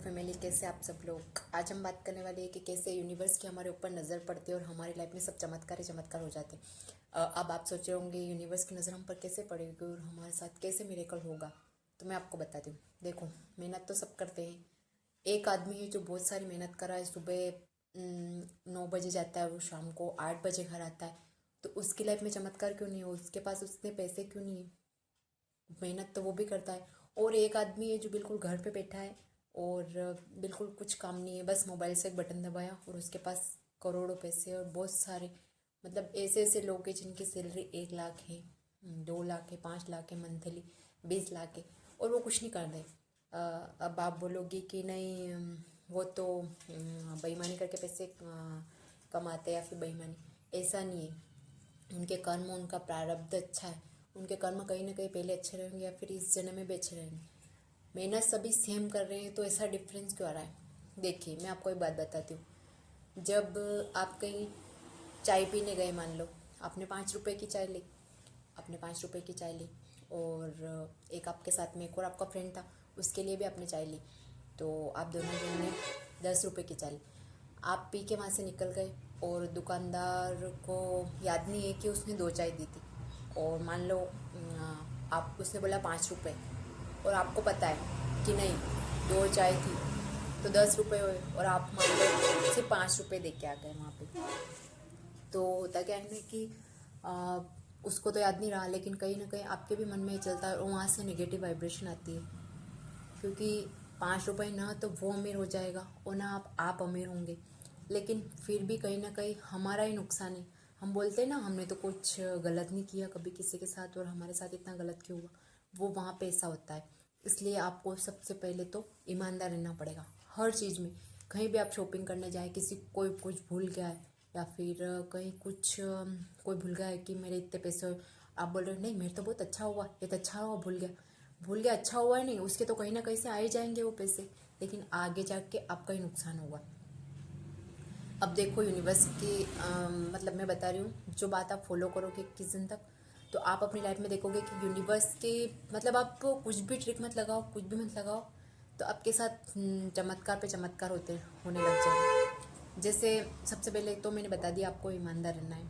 Family, कैसे आप सब लोग। आज हम बात करने वाले हैं कि कैसे यूनिवर्स की हमारे ऊपर नज़र पड़ती है और हमारी लाइफ में सब चमत्कार ही चमत्कार हो जाते हैं। अब आप सोच रहे होंगे यूनिवर्स की नज़र हम पर कैसे पड़ेगी और हमारे साथ कैसे मिरेकल होगा। तो मैं आपको बताती हूँ। देखो, मेहनत तो सब करते हैं। एक आदमी है जो बहुत सारी मेहनत कर रहा है, सुबह 9 बजे जाता है, वो शाम को 8 बजे घर आता है। तो उसकी लाइफ में चमत्कार क्यों नहीं हो? उसके पास उतने पैसे क्यों नहीं है? मेहनत तो वो भी करता है। और एक आदमी है जो बिल्कुल घर पे बैठा है और बिल्कुल कुछ काम नहीं है, बस मोबाइल से एक बटन दबाया और उसके पास करोड़ों पैसे और बहुत सारे, मतलब ऐसे ऐसे लोग हैं जिनकी सैलरी 1 लाख है, 2 लाख है, 5 लाख है मंथली, 20 लाख है, और वो कुछ नहीं कर रहे। अब आप बोलोगे कि नहीं, वो तो बेईमानी करके पैसे कमाते हैं या फिर बेईमानी। ऐसा नहीं है। उनके कर्म, उनका प्रारब्ध अच्छा है। उनके कर्म कहीं ना कहीं पहले अच्छे रहेंगे या फिर इस जन्म में भी अच्छे रहेंगे। मेहनत सभी सेम कर रहे हैं, तो ऐसा डिफरेंस क्यों आ रहा है? देखिए, मैं आपको एक बात बताती हूँ। जब आप कहीं चाय पीने गए, मान लो आपने 5 रुपए की चाय ली, आपने 5 रुपए की चाय ली, और एक आपके साथ में एक और आपका फ्रेंड था, उसके लिए भी आपने चाय ली। तो आप दोनों जन ने 10 रुपए की चाय ली। आप पी के वहाँ से निकल गए और दुकानदार को याद नहीं है कि उसने 2 चाय दी थी। और मान लो आप, उसने बोला 5 रुपए, और आपको पता है कि नहीं, 2 चाय थी तो 10 रुपए हुए, और आप मान लो सिर्फ 5 रुपए दे के आ गए वहाँ पे। तो होता क्या है ना कि उसको तो याद नहीं रहा, लेकिन कहीं ना कहीं आपके भी मन में ये चलता है और वहाँ से नेगेटिव वाइब्रेशन आती है। क्योंकि 5 रुपए ना तो वो अमीर हो जाएगा और ना आप अमीर होंगे, लेकिन फिर भी कहीं ना कहीं हमारा ही नुकसान है। हम बोलते हैं ना, हमने तो कुछ गलत नहीं किया कभी किसी के साथ, और हमारे साथ इतना गलत क्यों हुआ। वो वहाँ पे ऐसा होता है। इसलिए आपको सबसे पहले तो ईमानदार रहना पड़ेगा हर चीज़ में। कहीं भी आप शॉपिंग करने जाए, किसी कोई कुछ भूल गया है, या फिर कहीं कुछ कोई भूल गया है कि मेरे इतने पैसे आप बोल रहे हो नहीं मेरे तो बहुत अच्छा हुआ, ये तो अच्छा हुआ, भूल गया, अच्छा हुआ है नहीं, उसके तो कहीं ना कहीं से आ ही जाएंगे वो पैसे, लेकिन आगे जाके आपका ही नुकसान होगा। अब देखो, यूनिवर्स की मतलब मैं बता रही हूँ, जो बात आप फॉलो करोगे किस दिन तक, तो आप अपनी लाइफ में देखोगे कि यूनिवर्स के, मतलब आप कुछ भी ट्रिक मत लगाओ, कुछ भी मत लगाओ, तो आपके साथ चमत्कार पे चमत्कार होने लग जाएंगे। जैसे सबसे पहले तो मैंने बता दिया, आपको ईमानदार रहना है।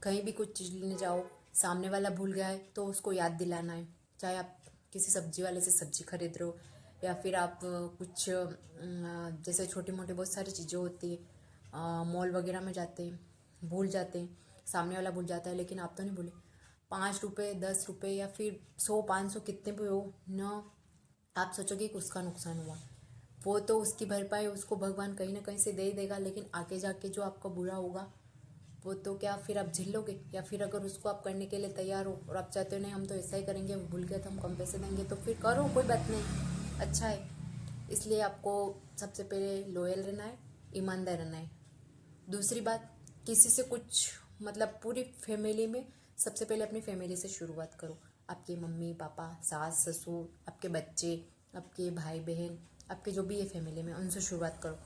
कहीं भी कुछ चीज़ लेने जाओ, सामने वाला भूल गया है तो उसको याद दिलाना है। चाहे आप किसी सब्जी वाले से सब्जी खरीद रहे हो, या फिर आप कुछ जैसे छोटी मोटी बहुत सारी चीज़ें होती है, मॉल वगैरह में जाते हैं, भूल जाते हैं, सामने वाला भूल जाता है लेकिन आप तो नहीं भूले। 5 रुपये, 10 रुपये, या फिर 100, 500 कितने भी हो ना, आप सोचोगे कि उसका नुकसान हुआ। वो तो उसकी भरपाई उसको भगवान कहीं ना कहीं से दे ही देगा, लेकिन आगे जाके जो आपका बुरा होगा वो तो क्या फिर आप झेल लोगे? या फिर अगर उसको आप करने के लिए तैयार हो और आप चाहते हो नहीं हम तो ऐसा ही करेंगे, वो भूल गए तो हम कम पैसे देंगे, तो फिर करो, कोई बात नहीं, अच्छा है। इसलिए आपको सबसे पहले लॉयल रहना है, ईमानदार रहना है। दूसरी बात, किसी से कुछ, मतलब पूरी फैमिली में सबसे पहले अपनी फैमिली से शुरुआत करो। आपके मम्मी पापा, सास ससुर, आपके बच्चे, आपके भाई बहन, आपके जो भी है फैमिली में, उनसे शुरुआत करो।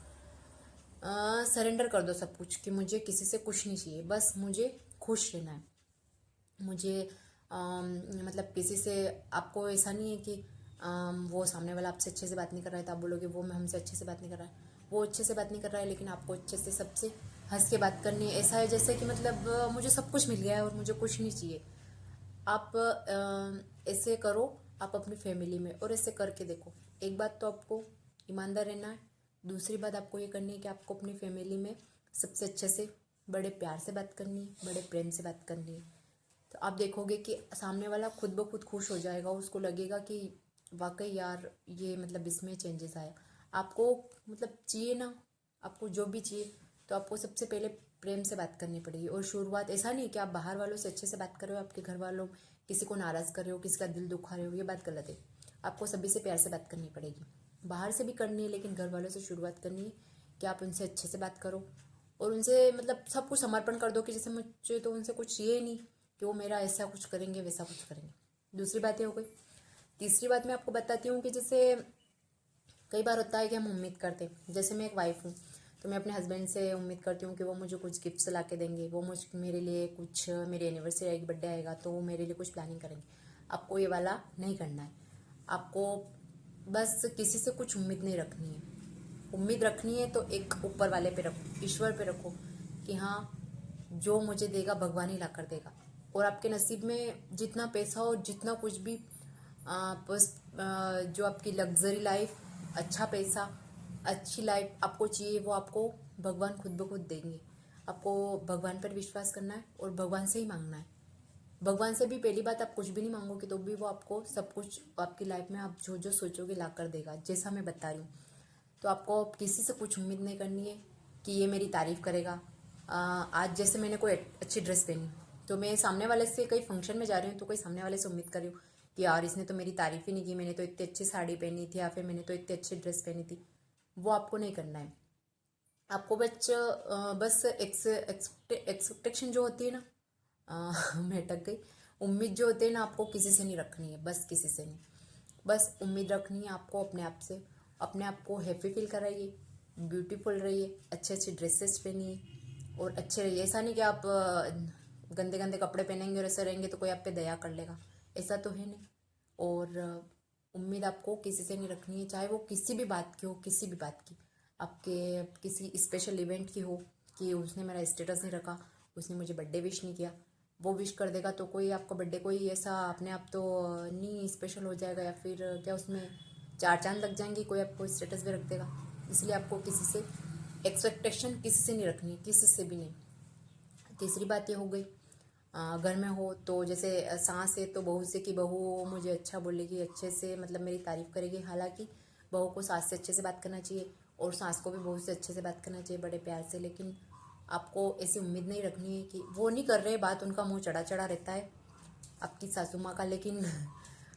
सरेंडर कर दो सब कुछ कि मुझे किसी से कुछ नहीं चाहिए, बस मुझे खुश रहना है। मुझे मतलब किसी से, आपको ऐसा नहीं है कि वो सामने वाला आपसे अच्छे से बात नहीं कर रहा है तो आप बोलोगे वो मैं हमसे अच्छे से बात नहीं कर रहा है। वो अच्छे से बात नहीं कर रहा है लेकिन आपको अच्छे से सबसे हंस के बात करनी है। ऐसा है जैसे कि मतलब मुझे सब कुछ मिल गया है और मुझे कुछ नहीं चाहिए। आप ऐसे करो, आप अपनी फैमिली में, और ऐसे करके देखो। एक बात तो आपको ईमानदार रहना है। दूसरी बात आपको ये करनी है कि आपको अपनी फैमिली में सबसे अच्छे से, बड़े प्यार से बात करनी है, बड़े प्रेम से बात करनी है। तो आप देखोगे कि सामने वाला खुद ब खुद खुश हो जाएगा, उसको लगेगा कि वाकई यार ये मतलब इसमें चेंजेस आया। आपको मतलब चाहिए ना, आपको जो भी चाहिए, तो आपको सबसे पहले प्रेम से बात करनी पड़ेगी। और शुरुआत ऐसा नहीं कि आप बाहर वालों से अच्छे से बात कर रहे हो, आपके घर वालों किसी को नाराज़ कर रहे हो, किसी का दिल दुखा रहे हो, ये बात गलत है। आपको सभी से प्यार से बात करनी पड़ेगी। बाहर से भी करनी है लेकिन घर वालों से शुरुआत करनी है कि आप उनसे अच्छे से बात करो और उनसे मतलब सब कुछ समर्पण कर दो कि जैसे मुझे तो उनसे कुछ चाहिए ही नहीं कि वो मेरा ऐसा कुछ करेंगे वैसा कुछ करेंगे। दूसरी बात ये हो गई। तीसरी बात मैं आपको बताती हूँ कि जैसे कई बार होता है कि हम उम्मीद करते हैं, जैसे मैं एक वाइफ हूँ तो मैं अपने हस्बैंड से उम्मीद करती हूँ कि वो मुझे कुछ गिफ्ट्स ला के देंगे, वो मेरे लिए कुछ, मेरी एनिवर्सरी आएगी, बर्थडे आएगा तो वो मेरे लिए कुछ प्लानिंग करेंगे। आपको ये वाला नहीं करना है। आपको बस किसी से कुछ उम्मीद नहीं रखनी है। उम्मीद रखनी है तो एक ऊपर वाले पे रखो, ईश्वर पे रखो कि हाँ जो मुझे देगा भगवान ही ला कर देगा। और आपके नसीब में जितना पैसा हो, जितना कुछ भी बस जो आपकी लग्जरी लाइफ, अच्छा पैसा, अच्छी लाइफ आपको चाहिए, वो आपको भगवान खुद ब खुद देंगे। आपको भगवान पर विश्वास करना है और भगवान से ही मांगना है। भगवान से भी पहली बात, आप कुछ भी नहीं मांगोगे तो भी वो आपको सब कुछ आपकी लाइफ में आप जो जो सोचोगे ला कर देगा, जैसा मैं बता रही हूँ। तो आपको किसी से कुछ उम्मीद नहीं करनी है कि ये मेरी तारीफ़ करेगा। आज जैसे मैंने कोई अच्छी ड्रेस पहनी, तो मैं सामने वाले से कहीं फंक्शन में जा रही हूँ तो कोई सामने वाले से उम्मीद कर रही हूँ कि यार इसने तो मेरी तारीफ़ ही नहीं की, मैंने तो इतनी अच्छी साड़ी पहनी थी या फिर मैंने तो इतनी अच्छी ड्रेस पहनी थी। वो आपको नहीं करना है। आपको बस एक्सपेक्टेशन जो होती है ना, मैं अटक गई। उम्मीद जो होती है ना, आपको किसी से नहीं रखनी है, बस किसी से नहीं। बस उम्मीद रखनी है आपको अपने आप से। अपने आप को हैप्पी फील कराइए, ब्यूटीफुल रहिए, अच्छे अच्छे ड्रेसेस पहनिए और अच्छे रहिए। ऐसा नहीं कि आप गंदे गंदे कपड़े पहनेंगे और ऐसे रहेंगे तो कोई आप पे दया कर लेगा, ऐसा तो है नहीं। और उम्मीद आपको किसी से नहीं रखनी है, चाहे वो किसी भी बात की हो, किसी भी बात की। आपके किसी स्पेशल इवेंट की हो कि उसने मेरा स्टेटस नहीं रखा, उसने मुझे बर्थडे विश नहीं किया, वो विश कर देगा तो कोई आपका बर्थडे कोई ऐसा अपने आप तो नहीं स्पेशल हो जाएगा, या फिर क्या उसमें चार चांद लग जाएंगे, कोई आपको स्टेटस भी रख देगा। इसलिए आपको किसी से एक्सपेक्टेशन किसी से नहीं रखनी, किसी से भी नहीं। तीसरी बात ये हो गई, घर में हो तो जैसे सास है तो बहू से कि बहू मुझे अच्छा बोलेगी, अच्छे से मतलब मेरी तारीफ़ करेगी। हालांकि बहू को सास से अच्छे से बात करना चाहिए और सास को भी बहू से अच्छे से बात करना चाहिए, बड़े प्यार से। लेकिन आपको ऐसी उम्मीद नहीं रखनी है कि वो नहीं कर रहे बात, उनका मुंह चढ़ा चढ़ा रहता है आपकी सासू माँ का, लेकिन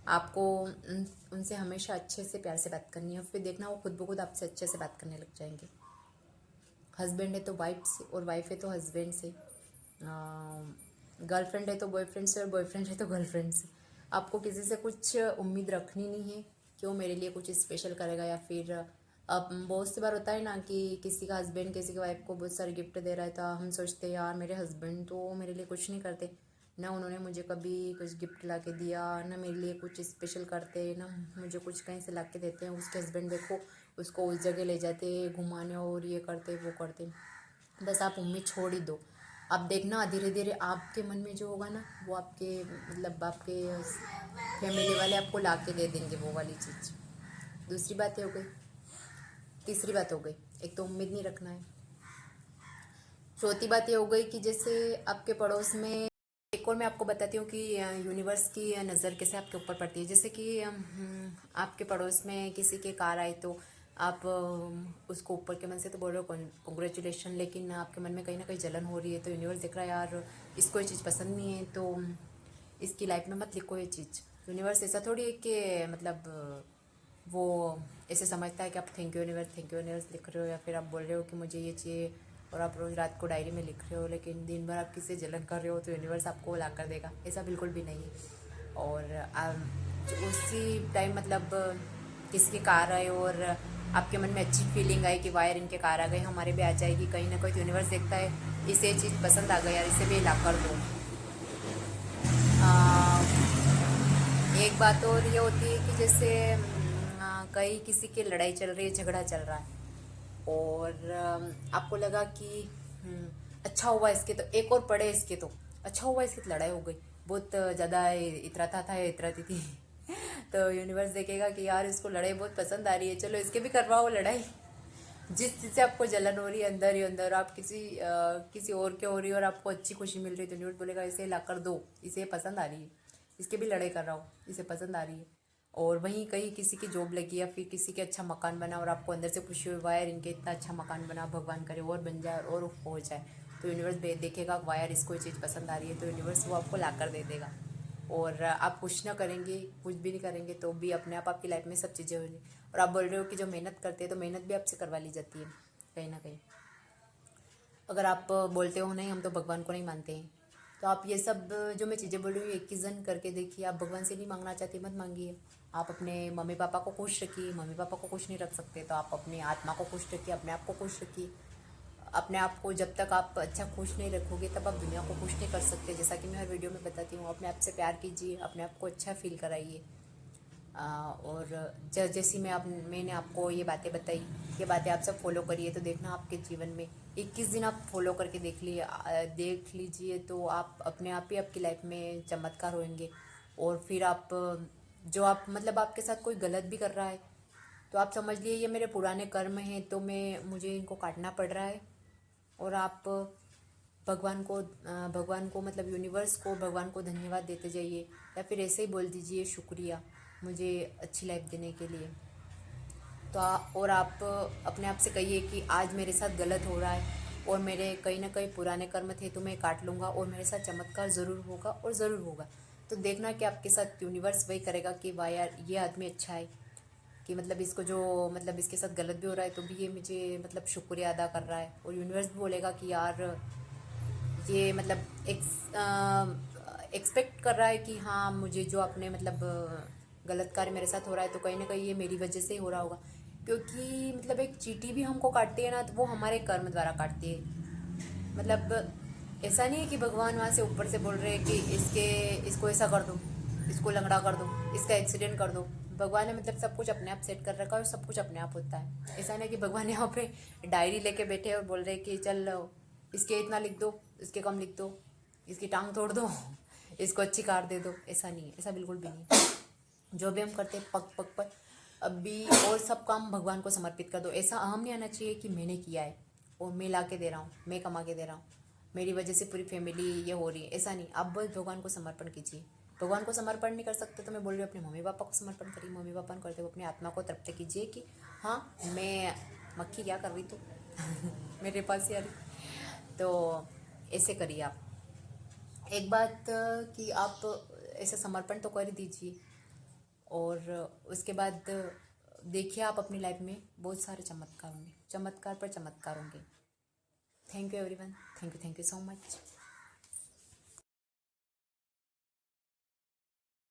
आपको उनसे हमेशा अच्छे से प्यार से बात करनी है। फिर देखना वो खुद ब खुद आपसे अच्छे से बात करने लग जाएंगे। हस्बैंड है तो वाइफ से और वाइफ है तो हस्बैंड से, गर्लफ्रेंड है तो बॉयफ्रेंड से और बॉयफ्रेंड है तो गर्लफ्रेंड से। आपको किसी से कुछ उम्मीद रखनी नहीं है कि वो मेरे लिए कुछ स्पेशल करेगा, या फिर अब बहुत सी बार होता है ना कि किसी का हस्बैंड किसी की वाइफ को बहुत सारे गिफ्ट दे रहा है, तो हम सोचते हैं यार मेरे हस्बैंड तो मेरे लिए कुछ नहीं करते ना, उन्होंने मुझे कभी कुछ गिफ्ट ला के दिया ना, मेरे लिए कुछ स्पेशल करते ना, मुझे कुछ कहीं से ला के देते हैं। उसके हस्बैंड देखो उसको उस जगह ले जाते घुमाने और ये करते वो करते। बस आप उम्मीद छोड़ ही दो। आप देखना धीरे धीरे आपके मन में जो होगा ना, वो आपके मतलब आपके फैमिली वाले आपको ला के दे देंगे वो वाली चीज़। दूसरी बात ये हो गई। तीसरी बात हो गई, एक तो उम्मीद नहीं रखना है। चौथी बात ये हो गई कि जैसे आपके पड़ोस में, एक और मैं आपको बताती हूँ कि यूनिवर्स की नज़र कैसे आपके ऊपर पड़ती है। जैसे कि आपके पड़ोस में किसी के कार आए तो आप उसको ऊपर के मन से तो बोल रहे हो कॉन्ग्रेचुलेशन, लेकिन आपके मन में कहीं ना कहीं जलन हो रही है। तो यूनिवर्स देख रहा है यार इसको ये चीज़ पसंद नहीं है, तो इसकी लाइफ में मत लिखो ये चीज़। यूनिवर्स ऐसा थोड़ी है कि मतलब वो ऐसे समझता है कि आप थैंक यू यूनिवर्स लिख रहे हो, या फिर आप बोल रहे हो कि मुझे ये चाहिए और आप रोज़ रात को डायरी में लिख रहे हो, लेकिन दिन भर आप किसी से जलन कर रहे हो तो यूनिवर्स आपको ला कर देगा, ऐसा बिल्कुल भी नहीं है। और उसी टाइम मतलब किसी की कार आए और आपके मन में अच्छी फीलिंग आई कि वायर इनके कार आ गई, हमारे भी आ जाएगी कहीं ना कहीं, तो यूनिवर्स देखता है इसे ये चीज़ पसंद आ गई यार, इसे भी ला कर दो। एक बात और ये होती है कि जैसे कहीं किसी की लड़ाई चल रही है, झगड़ा चल रहा है और आपको लगा कि अच्छा हुआ इसके तो एक और पड़े, इसके तो अच्छा हुआ इसकी तो लड़ाई हो गई, बहुत ज़्यादा इतराता था या इतराती थी तो यूनिवर्स देखेगा कि यार इसको लड़ाई बहुत पसंद आ रही है, चलो इसके भी करवाओ लड़ाई। जिस चीज़ से आपको जलन हो रही है अंदर ही अंदर, आप किसी और के हो रही है और आपको अच्छी खुशी मिल रही है, तो यूनिवर्स बोलेगा इसे ला कर दो, इसे पसंद आ रही है, इसके भी लड़ाई कर रहा हो, इसे पसंद आ रही है। और वहीं कहीं किसी की जॉब लगी या फिर किसी के अच्छा मकान बना और आपको अंदर से खुशी हुई, वायर इनके इतना अच्छा मकान बना, भगवान करे और बन जाए और हो जाए, तो यूनिवर्स देखेगा वायर इसको ये चीज़ पसंद आ रही है, तो यूनिवर्स वो आपको ला कर दे देगा। और आप कुछ ना करेंगे, कुछ भी नहीं करेंगे तो भी अपने आप आपकी लाइफ में सब चीज़ें होंगी। और आप बोल रहे हो कि जो मेहनत करते हैं तो मेहनत भी आपसे करवा ली जाती है कहीं ना कहीं। अगर आप बोलते हो नहीं हम तो भगवान को नहीं मानते हैं, तो आप ये सब जो मैं चीज़ें बोल रही हूँ 21 करके देखिए। आप भगवान से नहीं मांगना चाहती मत मांगिए, आप अपने मम्मी पापा को खुश रखिए। मम्मी पापा को खुश नहीं रख सकते तो आप अपनी आत्मा को खुश रखिए, अपने आप को खुश रखिए। अपने आप को जब तक आप अच्छा खुश नहीं रखोगे तब आप दुनिया को खुश नहीं कर सकते। जैसा कि मैं हर वीडियो में बताती हूँ, अपने आप से प्यार कीजिए, अपने आप को अच्छा फील कराइए। और जैसी मैंने आपको ये बातें बताई, ये बातें आप सब फॉलो करिए तो देखना आपके जीवन में 21 दिन आप फॉलो करके देख लीजिए तो आप अपने आप ही आपकी लाइफ में चमत्कार होंगे। और फिर आप जो आप मतलब आपके साथ कोई गलत भी कर रहा है तो आप समझ लिए ये मेरे पुराने कर्म हैं, तो मुझे इनको काटना पड़ रहा है। और आप भगवान को मतलब यूनिवर्स को, भगवान को धन्यवाद देते जाइए, या फिर ऐसे ही बोल दीजिए शुक्रिया मुझे अच्छी लाइफ देने के लिए। तो और आप अपने आप से कहिए कि आज मेरे साथ गलत हो रहा है और मेरे कहीं ना कहीं पुराने कर्म थे तो मैं काट लूँगा और मेरे साथ चमत्कार ज़रूर होगा और ज़रूर होगा। तो देखना कि आपके साथ यूनिवर्स वही करेगा कि वाह यार ये आदमी अच्छा है, कि मतलब इसको जो मतलब इसके साथ गलत भी हो रहा है तो भी ये मुझे मतलब शुक्रिया अदा कर रहा है। और यूनिवर्स भी बोलेगा कि यार ये मतलब एक्सपेक्ट कर रहा है कि हाँ मुझे जो अपने मतलब गलत कार्य मेरे साथ हो रहा है तो कहीं ना कहीं ये मेरी वजह से ही हो रहा होगा। क्योंकि मतलब एक चींटी भी हमको काटती है ना तो वो हमारे कर्म द्वारा काटती है। मतलब ऐसा नहीं है कि भगवान वहाँ से ऊपर से बोल रहे हैं कि इसको ऐसा कर दो, इसको लंगड़ा कर दो, इसका एक्सीडेंट कर दो। भगवान ने मतलब सब कुछ अपने आप सेट कर रखा है और सब कुछ अपने आप होता है। ऐसा नहीं कि भगवान यहाँ पे डायरी लेके बैठे और बोल रहे हैं कि चल इसके इतना लिख दो, इसके कम लिख दो, इसकी टांग तोड़ दो, इसको अच्छी कार दे दो। ऐसा नहीं है, ऐसा बिल्कुल भी नहीं। जो भी हम करते हैं पग पग पर अभी और सब काम भगवान को समर्पित कर दो। ऐसा अहम नहीं आना चाहिए कि मैंने किया है और मैं ला के दे रहा हूँ, मैं कमा के दे रहा हूँ, मेरी वजह से पूरी फैमिली ये हो रही है। ऐसा नहीं, आप बस भगवान को समर्पण कीजिए। भगवान को समर्पण नहीं कर सकते तो मैं बोल रही हूँ अपने मम्मी पापा को समर्पण करिए। मम्मी पापा को करते हुए अपनी आत्मा को तृप्त कीजिए कि हाँ मैं मक्खी क्या कर रही तो मेरे पास ही आ रही। तो ऐसे करिए आप। एक बात कि आप ऐसे समर्पण तो कर ही दीजिए और उसके बाद देखिए आप अपनी लाइफ में बहुत सारे चमत्कार होंगे, चमत्कार पर चमत्कार होंगे। Thank you everyone, thank you so much.